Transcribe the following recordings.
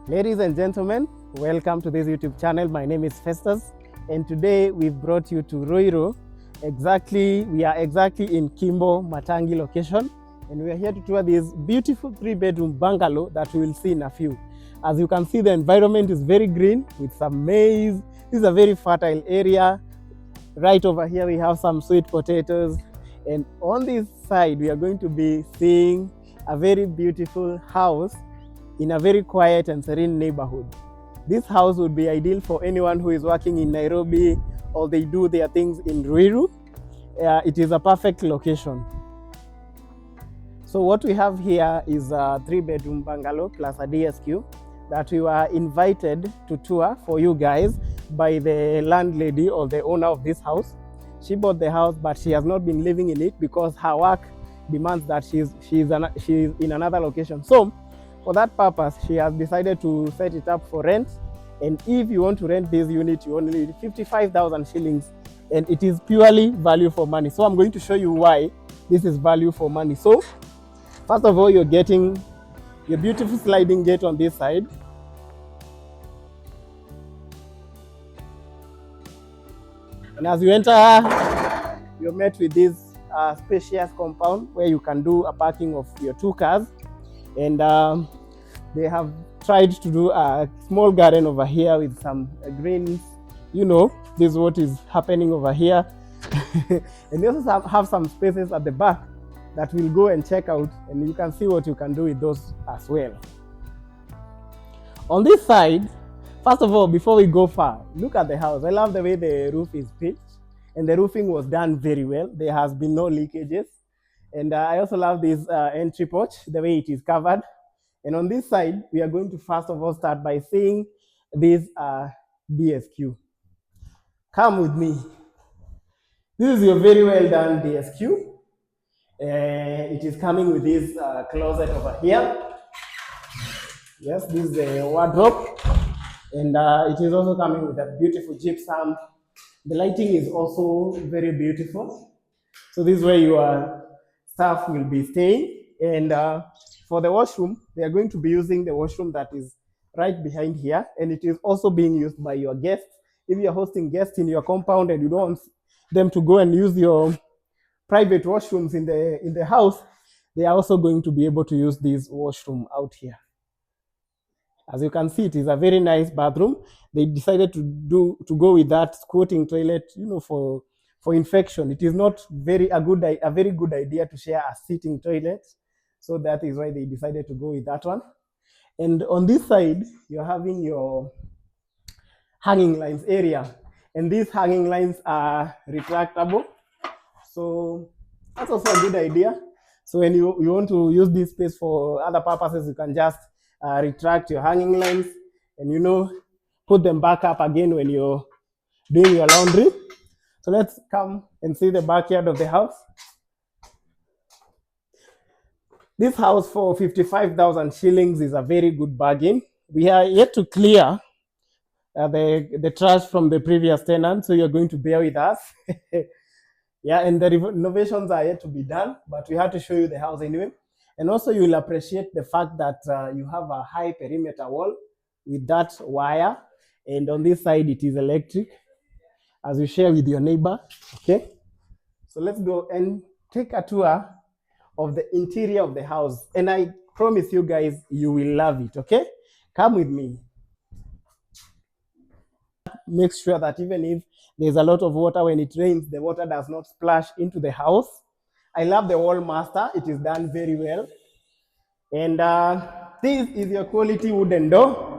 Ladies and gentlemen, welcome to this YouTube channel. My name is Festus, and today we've brought you to Ruiru. We are exactly in Kimbo Matangi location, and we are here to tour this beautiful 3-bedroom bungalow that we will see in a few. As you can see, the environment is very green with some maize. This is a very fertile area. Right over here, we have some sweet potatoes, and on this side, we are going to be seeing a very beautiful house in a very quiet and serene neighborhood. This house would be ideal for anyone who is working in Nairobi or they do their things in Ruiru. It is a perfect location. So what we have here is a 3-bedroom bungalow plus a DSQ that we were invited to tour for you guys by the landlady or the owner of this house. She bought the house, but she has not been living in it because her work demands that she's in another location. So for that purpose, she has decided to set it up for rent. And if you want to rent this unit, you only need 55,000 shillings. And it is purely value for money. So I'm going to show you why this is value for money. So first of all, you're getting your beautiful sliding gate on this side. And as you enter, you're met with this spacious compound where you can do a parking of your 2 cars. And they have tried to do a small garden over here with some greens. You know, this is what is happening over here. And they also have some spaces at the back that we'll go and check out, and you can see what you can do with those as well. On this side, first of all, before we go far, look at the house. I love the way the roof is pitched, and the roofing was done very well. There has been no leakages. And I also love this entry porch, the way it is covered. And on this side, we are going to first of all start by seeing this DSQ. Come with me. This is your very well done DSQ. It is coming with this closet over here. Yes, this is a wardrobe. And it is also coming with a beautiful gypsum. The lighting is also very beautiful. So this is where your staff will be staying. And for the washroom, they are going to be using the washroom that is right behind here. And it is also being used by your guests. If you're hosting guests in your compound and you don't want them to go and use your private washrooms in the house, they are also going to be able to use this washroom out here. As you can see, it is a very nice bathroom. They decided to go with that squatting toilet, you know, for infection. It is not a very good idea to share a sitting toilet. So that is why they decided to go with that one. And on this side, you're having your hanging lines area. And these hanging lines are retractable. So that's also a good idea. So when you want to use this space for other purposes, you can just retract your hanging lines and, you know, put them back up again when you're doing your laundry. So let's come and see the backyard of the house. This house for 55,000 shillings is a very good bargain. We are yet to clear the trash from the previous tenant, so you're going to bear with us. Yeah, and the renovations are yet to be done, but we had to show you the house anyway. And also you will appreciate the fact that you have a high perimeter wall with that wire. And on this side, it is electric, as you share with your neighbor, okay? So let's go and take a tour of the interior of the house. And I promise you guys, you will love it, okay? Come with me. Make sure that even if there's a lot of water when it rains, the water does not splash into the house. I love the wall master. It is done very well. And this is your quality wooden door.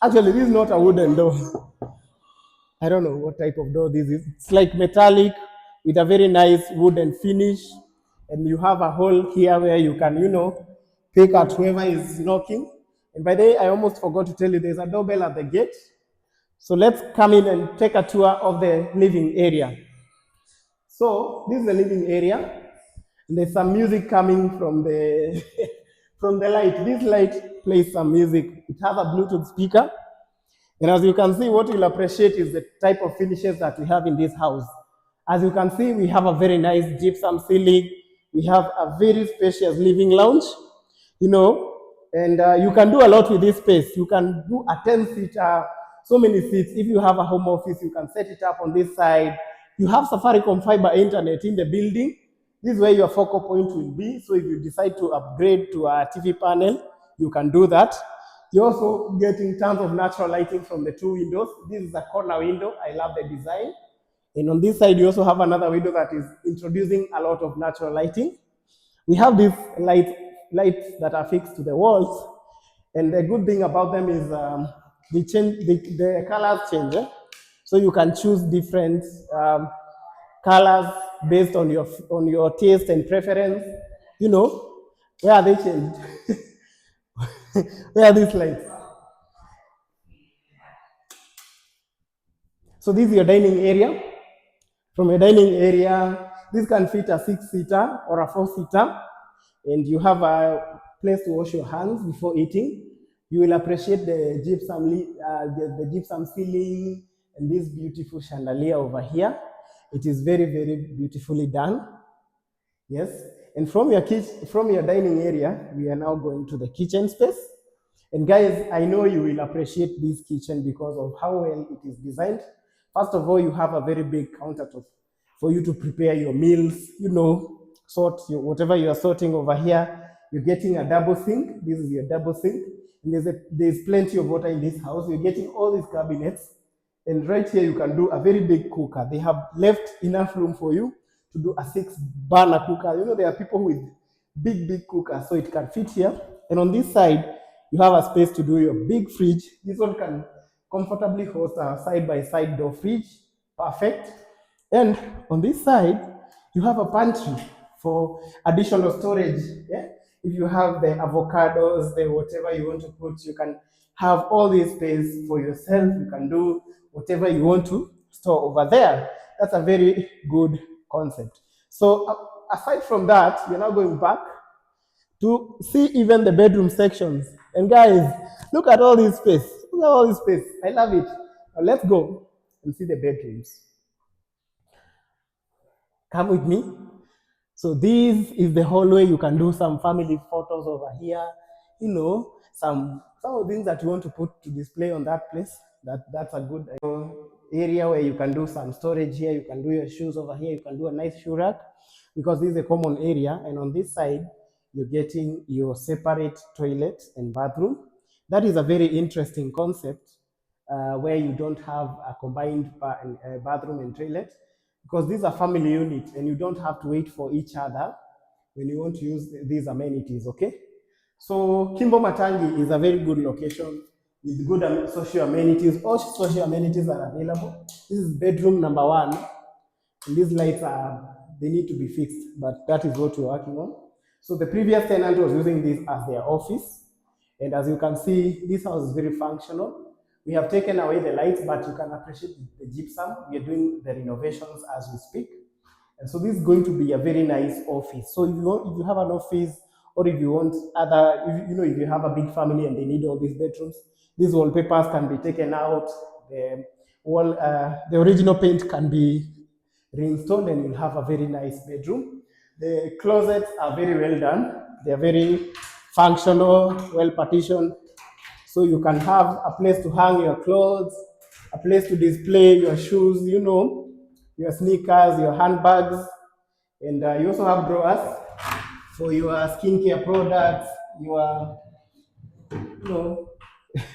Actually, this is not a wooden door. I don't know what type of door this is. It's like metallic with a very nice wooden finish. And you have a hole here where you can, you know, pick at whoever is knocking. And by the way, I almost forgot to tell you, there's a doorbell at the gate. So let's come in and take a tour of the living area. So this is the living area. There's some music coming from the from the light. This light plays some music. It has a Bluetooth speaker. And as you can see, what you'll appreciate is the type of finishes that we have in this house. As you can see, we have a very nice gypsum ceiling. We have a very spacious living lounge. You know, And you can do a lot with this space. You can do a 10-seater, so many seats. If you have a home office, you can set it up on this side. You have Safaricom fiber internet in the building. This is where your focal point will be. So if you decide to upgrade to a TV panel, you can do that. You're also getting tons of natural lighting from the two windows. This is a corner window. I love the design. And on this side, you also have another window that is introducing a lot of natural lighting. We have these lights that are fixed to the walls. And the good thing about them is the colors change. So you can choose different colors based on your taste and preference. You know, where are they changed? Where are these lights? So this is your dining area. From your dining area, this can fit a 6-seater or a 4-seater, and you have a place to wash your hands before eating. You will appreciate the gypsum ceiling and this beautiful chandelier over here. It is very, very beautifully done. Yes. And from your dining area, we are now going to the kitchen space. And guys, I know you will appreciate this kitchen because of how well it is designed. First of all, you have a very big countertop for you to prepare your meals, whatever you are sorting over here. You're getting a double sink. This is your double sink. And there's plenty of water in this house. You're getting all these cabinets. And right here, you can do a very big cooker. They have left enough room for you to do a 6-burner cooker. You know, there are people with big cookers, so it can fit here. And on this side, you have a space to do your big fridge. This one can comfortably host a side-by-side door fridge. Perfect. And on this side, you have a pantry for additional storage. Yeah? If you have the avocados, the whatever you want to put, you can have all this space for yourself. You can do whatever you want to store over there. That's a very good concept. So aside from that, you're now going back to see even the bedroom sections. And guys, look at all this space. Look at all this space. I love it. Now let's go and see the bedrooms. Come with me. So this is the hallway. You can do some family photos over here. You know, some of the things that you want to put to display on that place. That's a good area where you can do some storage here. You can do your shoes over here. You can do a nice shoe rack because this is a common area. And on this side, you're getting your separate toilet and bathroom. That is a very interesting concept where you don't have a combined bathroom and toilet because these are family units and you don't have to wait for each other when you want to use these amenities, okay? So Kimbo Matangi is a very good location with good social amenities. All social amenities are available. This is bedroom number 1. And these lights they need to be fixed, but that is what we're working on. So the previous tenant was using this as their office. And as you can see, this house is very functional. We have taken away the lights, but you can appreciate the gypsum. We are doing the renovations as we speak. And so this is going to be a very nice office. So if you have an office, or if you want if you have a big family and they need all these bedrooms, these wallpapers can be taken out. The original paint can be reinstalled and you'll have a very nice bedroom. The closets are very well done. They're very functional, well partitioned. So you can have a place to hang your clothes, a place to display your shoes, your sneakers, your handbags. And you also have drawers for your skincare products,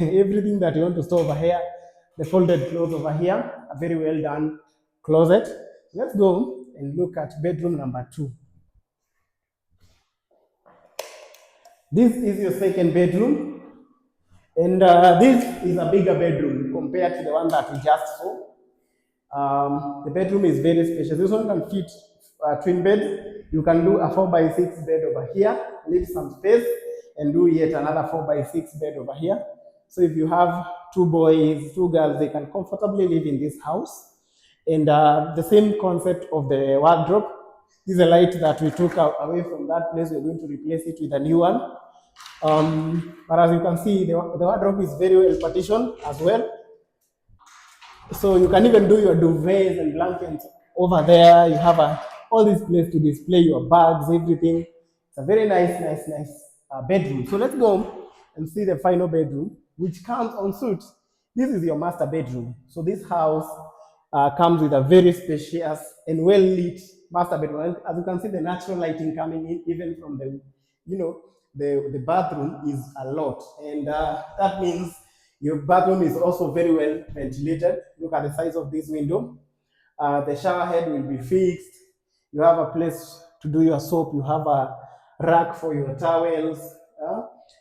everything that you want to store over here. The folded clothes over here, a very well done closet. Let's go and look at bedroom number 2. This is your second bedroom. And this is a bigger bedroom compared to the one that we just saw. The bedroom is very spacious. This one can fit twin beds. You can do a 4x6 bed over here, leave some space, and do yet another 4x6 bed over here. So if you have 2 boys, 2 girls, they can comfortably live in this house. And the same concept of the wardrobe. This is a light that we took away from that place. We're going to replace it with a new one. But as you can see, the wardrobe is very well partitioned as well. So you can even do your duvets and blankets over there. You have all this place to display your bags, everything. It's a very nice bedroom. So let's go and see the final bedroom, which comes en suite. This is your master bedroom. So this house comes with a very spacious and well lit master bedroom. And as you can see, the natural lighting coming in, even from the, the bathroom is a lot. And that means your bathroom is also very well ventilated. Look at the size of this window. The shower head will be fixed. You have a place to do your soap. You have a rack for your towels.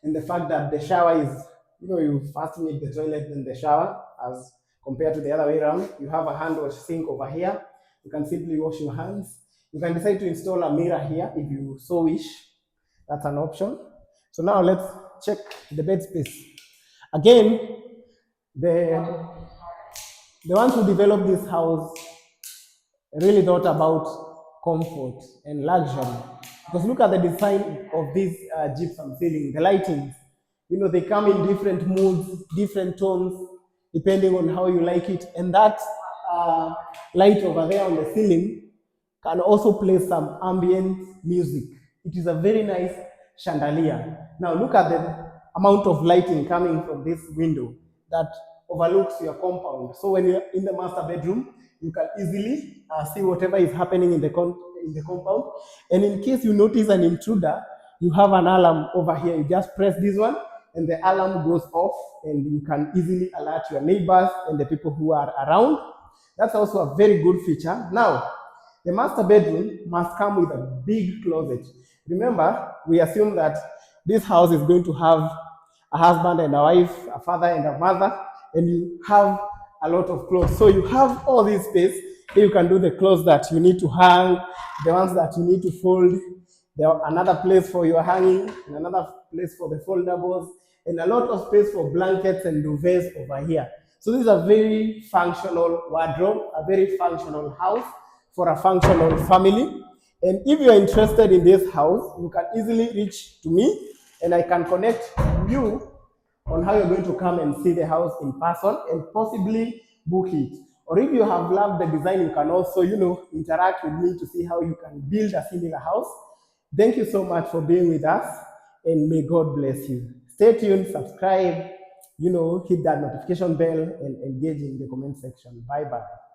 And the fact that the shower is, you first need the toilet then the shower, as compared to the other way around. You have a hand wash sink over here. You can simply wash your hands. You can decide to install a mirror here if you so wish. That's an option. So now let's check the bed space. Again, the ones who developed this house really thought about comfort and luxury. Because look at the design of this gypsum ceiling, the lightings. They come in different moods, different tones, depending on how you like it. And that light over there on the ceiling can also play some ambient music. It is a very nice chandelier. Now look at the amount of lighting coming from this window that overlooks your compound. So when you're in the master bedroom, you can easily see whatever is happening in the compound. And in case you notice an intruder, you have an alarm over here. You just press this one and the alarm goes off, and you can easily alert your neighbors and the people who are around. That's also a very good feature. Now, the master bedroom must come with a big closet. Remember, we assume that this house is going to have a husband and a wife, a father and a mother, and you have a lot of clothes. So you have all this space. Here you can do the clothes that you need to hang, the ones that you need to fold. There are another place for your hanging, and another place for the foldables, and a lot of space for blankets and duvets over here. So this is a very functional wardrobe, a very functional house for a functional family. And if you're interested in this house, you can easily reach to me, and I can connect you on how you're going to come and see the house in person and possibly book it. Or if you have loved the design, you can also, interact with me to see how you can build a similar house. Thank you so much for being with us, and may God bless you. Stay tuned, subscribe, hit that notification bell, and engage in the comment section. Bye-bye.